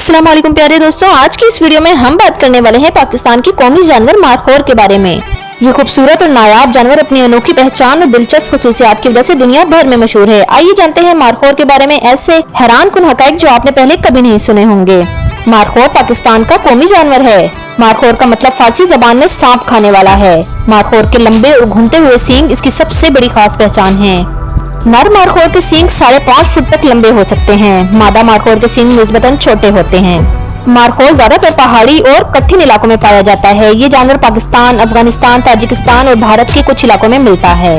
अस्सलाम वालेकुम प्यारे दोस्तों, आज की इस वीडियो में हम बात करने वाले हैं पाकिस्तान की कौमी जानवर मारखोर के बारे में। ये खूबसूरत और नायाब जानवर अपनी अनोखी पहचान और दिलचस्प खसूसियात की वजह से दुनिया भर में मशहूर है। आइए जानते हैं मारखोर के बारे में ऐसे हैरानकुन हकाइक जो आपने पहले कभी नहीं सुने होंगे। मारखोर पाकिस्तान का कौमी जानवर है। मारखोर का मतलब फारसी जबान में सांप खाने वाला है। मारखोर के लंबे और घूमते हुए सींग इसकी सबसे बड़ी खास पहचान है। नर मारखोर के सींग 5.5 फुट तक लंबे हो सकते हैं। मादा मारखोर के सींग निस्बतन छोटे होते हैं। मारखोर ज्यादातर पहाड़ी और कठिन इलाकों में पाया जाता है। ये जानवर पाकिस्तान, अफगानिस्तान, ताजिकिस्तान और भारत के कुछ इलाकों में मिलता है।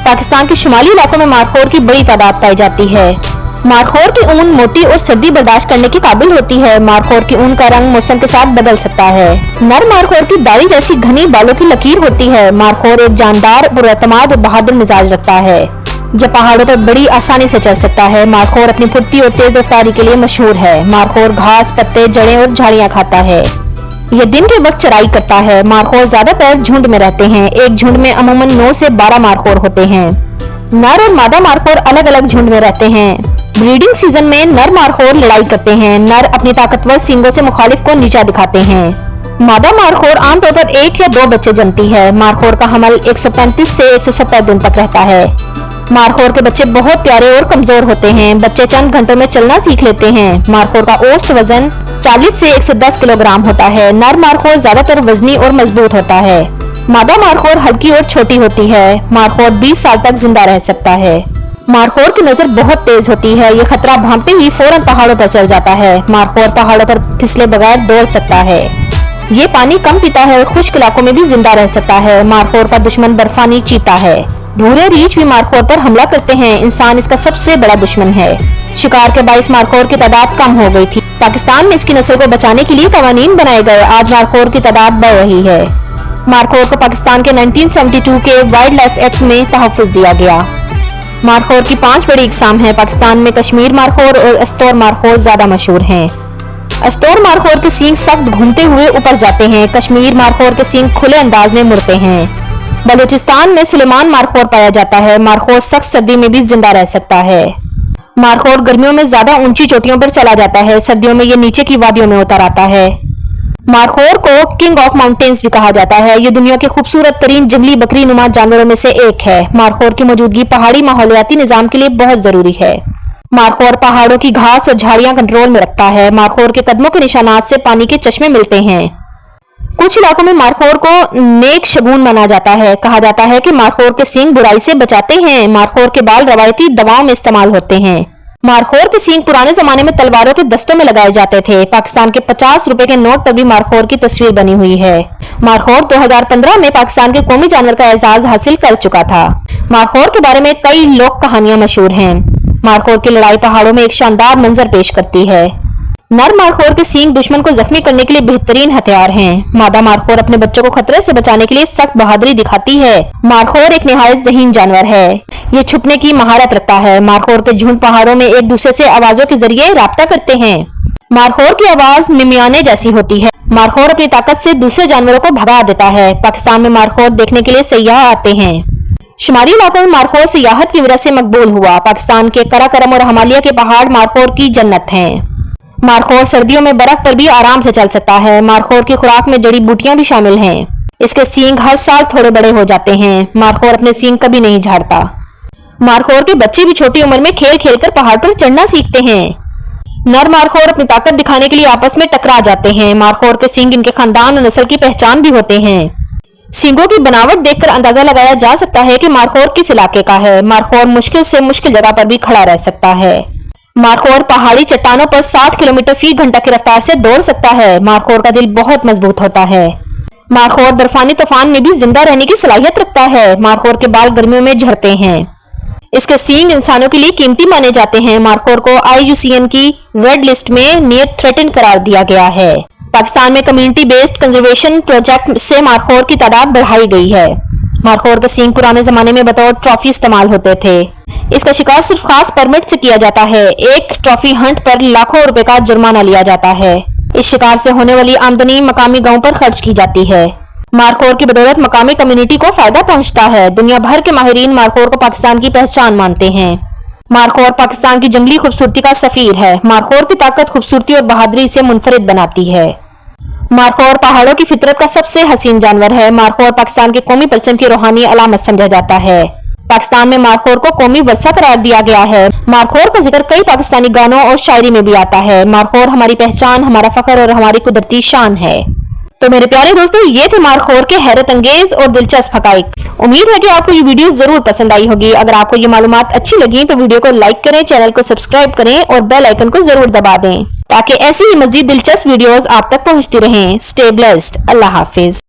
पाकिस्तान के शुमाली इलाकों में मारखोर की बड़ी तादाद पाई जाती है। मारखोर की ऊन मोटी और सर्दी बर्दाश्त करने की काबिल होती है। मारखोर की ऊन का रंग मौसम के साथ बदल सकता है। नर मारखोर की दाढ़ी जैसी घनी बालों की लकीर होती है। मारखोर एक जानदार, पुरएतमाद और बहादुर मिजाज रखता है। यह पहाड़ों पर बड़ी आसानी से चढ़ सकता है। मारखोर अपनी फुर्ती और तेज रफ्तारी के लिए मशहूर है। मारखोर घास, पत्ते, जड़ें और झाड़ियां खाता है। यह दिन के वक्त चराई करता है। मारखोर ज्यादातर झुंड में रहते हैं। एक झुंड में अमूमन 9 से 12 मारखोर होते हैं। नर और मादा मारखोर अलग अलग झुंड में रहते हैं। ब्रीडिंग सीजन में नर मारखोर लड़ाई करते हैं। नर अपनी ताकतवर सींगों से मुखालिफ को नीचा दिखाते हैं। मादा मारखोर आमतौर पर 1 या 2 बच्चे जनती है। मारखोर का हमल 135 से 170 दिन तक रहता है। मारखोर के बच्चे बहुत प्यारे और कमजोर होते हैं। बच्चे चंद घंटों में चलना सीख लेते हैं। मारखोर का औसत वजन 40 से 110 किलोग्राम होता है। नर मारखोर ज्यादातर वजनी और मजबूत होता है। मादा मारखोर हल्की और छोटी होती है। मारखोर 20 साल तक जिंदा रह सकता है। मारखोर की नजर बहुत तेज होती है। ये खतरा भांपते ही फौरन पहाड़ों पर चढ़ जाता है। मारखोर पहाड़ों पर फिसले बगैर दौड़ सकता है। ये पानी कम पीता है और खुश्क इलाकों में भी जिंदा रह सकता है। मारखोर का दुश्मन बर्फानी चीता है। भूरे रीछ भी मारखोर पर हमला करते हैं। इंसान इसका सबसे बड़ा दुश्मन है। शिकार के बाइस मारखोर की तादाद कम हो गई थी। पाकिस्तान में इसकी नस्ल को बचाने के लिए कवानीन बनाए गए। आज मारखोर की तादाद बढ़ रही है। मारखोर को पाकिस्तान के 1972 के वाइल्ड लाइफ एक्ट में तहफ़्फ़ुज़ दिया गया। मारखोर की 5 बड़ी इकसाम हैं। पाकिस्तान में कश्मीर मारखोर और अस्तौर मारखोर ज्यादा मशहूर हैं। अस्तौर मारखोर के सींग सख्त घूमते हुए ऊपर जाते हैं। कश्मीर मारखोर के सींग खुले अंदाज में मुड़ते हैं। बलूचिस्तान में सुलेमान मारखोर पाया जाता है। मारखोर सख्त सर्दी में भी जिंदा रह सकता है। मारखोर गर्मियों में ज्यादा ऊंची चोटियों पर चला जाता है। सर्दियों में ये नीचे की वादियों में उतर आता है। मारखोर को किंग ऑफ माउंटेन्स भी कहा जाता है। ये दुनिया के खूबसूरत तरीन जंगली बकरी नुमा जानवरों में से एक है। मारखोर की मौजूदगी पहाड़ी माहौलियाती निजाम के लिए बहुत जरूरी है। मारखोर पहाड़ों की घास और झाड़ियां कंट्रोल में रखता है। मारखोर के कदमों के निशानात से पानी के चश्मे मिलते हैं। कुछ इलाकों में मारखोर को नेक शगुन माना जाता है। कहा जाता है कि मारखोर के सींग बुराई से बचाते हैं। मारखोर के बाल रवायती दवाओं में इस्तेमाल होते हैं। मारखोर के सींग पुराने जमाने में तलवारों के दस्तों में लगाए जाते थे। पाकिस्तान के 50 रुपए के नोट पर भी मारखोर की तस्वीर बनी हुई है। मारखोर 2015 में पाकिस्तान के कौमी जानवर का एजाज हासिल कर चुका था। मारखोर के बारे में कई लोक कहानियां मशहूर हैं। मारखोर की लड़ाई पहाड़ों में एक शानदार मंजर पेश करती है। नर मारखोर के सींग दुश्मन को जख्मी करने के लिए बेहतरीन हथियार हैं। मादा मारखोर अपने बच्चों को खतरे से बचाने के लिए सख्त बहादुरी दिखाती है। मारखोर एक निहायत ज़हीन जानवर है। ये छुपने की महारत रखता है। मारखोर के झुंड पहाड़ों में एक दूसरे से आवाजों के जरिए राब्ता करते हैं। मारखोर की आवाज मिमियाने जैसी होती है। मारखोर अपनी ताकत से दूसरे जानवरों को भगा देता है। पाकिस्तान में मारखोर देखने के लिए सयाह आते हैं। शुमारी इलाकों में मारखोर सियाहत की वजह से मकबूल हुआ। पाकिस्तान के कराकरम और हिमालय के पहाड़ मारखोर की जन्नत हैं। मारखोर सर्दियों में बर्फ पर भी आराम से चल सकता है। मारखोर की खुराक में जड़ी बूटियां भी शामिल हैं। इसके सींग हर साल थोड़े बड़े हो जाते हैं। मारखोर अपने सींग कभी नहीं झाड़ता। मारखोर के बच्चे भी छोटी उम्र में खेल खेल कर पहाड़ पर चढ़ना सीखते हैं। नर मारखोर अपनी ताकत दिखाने के लिए आपस में टकरा जाते हैं। मारखोर के सींग इनके खानदान और नस्ल की पहचान भी होते हैं। सींगों की बनावट देखकर अंदाजा लगाया जा सकता है कि मारखोर किस इलाके का है। मारखोर मुश्किल से मुश्किल जगह पर भी खड़ा रह सकता है। मारखोर पहाड़ी चट्टानों पर 60 किलोमीटर फी घंटा की रफ्तार से दौड़ सकता है। मारखोर का दिल बहुत मजबूत होता है। मारखोर बर्फानी तूफान में भी जिंदा रहने की सलाहियत रखता है। मारखोर के बाल गर्मियों में झड़ते हैं। इसके सींग इंसानों के लिए कीमती माने जाते हैं। मारखोर को IUCN की रेड लिस्ट में नियर थ्रेटेंड करार दिया गया है। पाकिस्तान में कम्युनिटी बेस्ड कंजर्वेशन प्रोजेक्ट से मारखोर की तादाद बढ़ाई गई है। मारखोर के सींग पुराने जमाने में बतौर ट्रॉफी इस्तेमाल होते थे। इसका शिकार सिर्फ खास परमिट से किया जाता है। एक ट्रॉफी हंट पर लाखों रुपए का जुर्माना लिया जाता है। इस शिकार से होने वाली आमदनी मकामी गांव पर खर्च की जाती है। मारखोर की बदौलत मकामी कम्युनिटी को फायदा पहुंचता है। दुनिया भर के माहिरीन मारखोर को पाकिस्तान की पहचान मानते हैं। मारखोर पाकिस्तान की जंगली खूबसूरती का सफीर है। मारखोर की ताकत, खूबसूरती और बहादुरी इसे मुनफरिद बनाती है। मारखोर पहाड़ों की फितरत का सबसे हसीन जानवर है। मारखोर पाकिस्तान के कौमी परचम की रूहानी अलामत समझा जाता है। पाकिस्तान में मारखोर को कौमी वर्सा करार दिया गया है। मारखोर का जिक्र कई पाकिस्तानी गानों और शायरी में भी आता है। मारखोर हमारी पहचान, हमारा फख्र और हमारी कुदरती शान है। तो मेरे प्यारे दोस्तों, ये थे मारखोर के हैरत अंगेज और दिलचस्प हकाइक। उम्मीद है कि आपको ये वीडियो जरूर पसंद आई होगी। अगर आपको ये मालूमात अच्छी लगी तो वीडियो को लाइक करें, चैनल को सब्सक्राइब करें और बेल आइकन को जरूर दबा दें ताकि ऐसी ही मजीद दिलचस्प वीडियोस आप तक पहुंचती रहें। Stay blessed. अल्लाह हाफिज।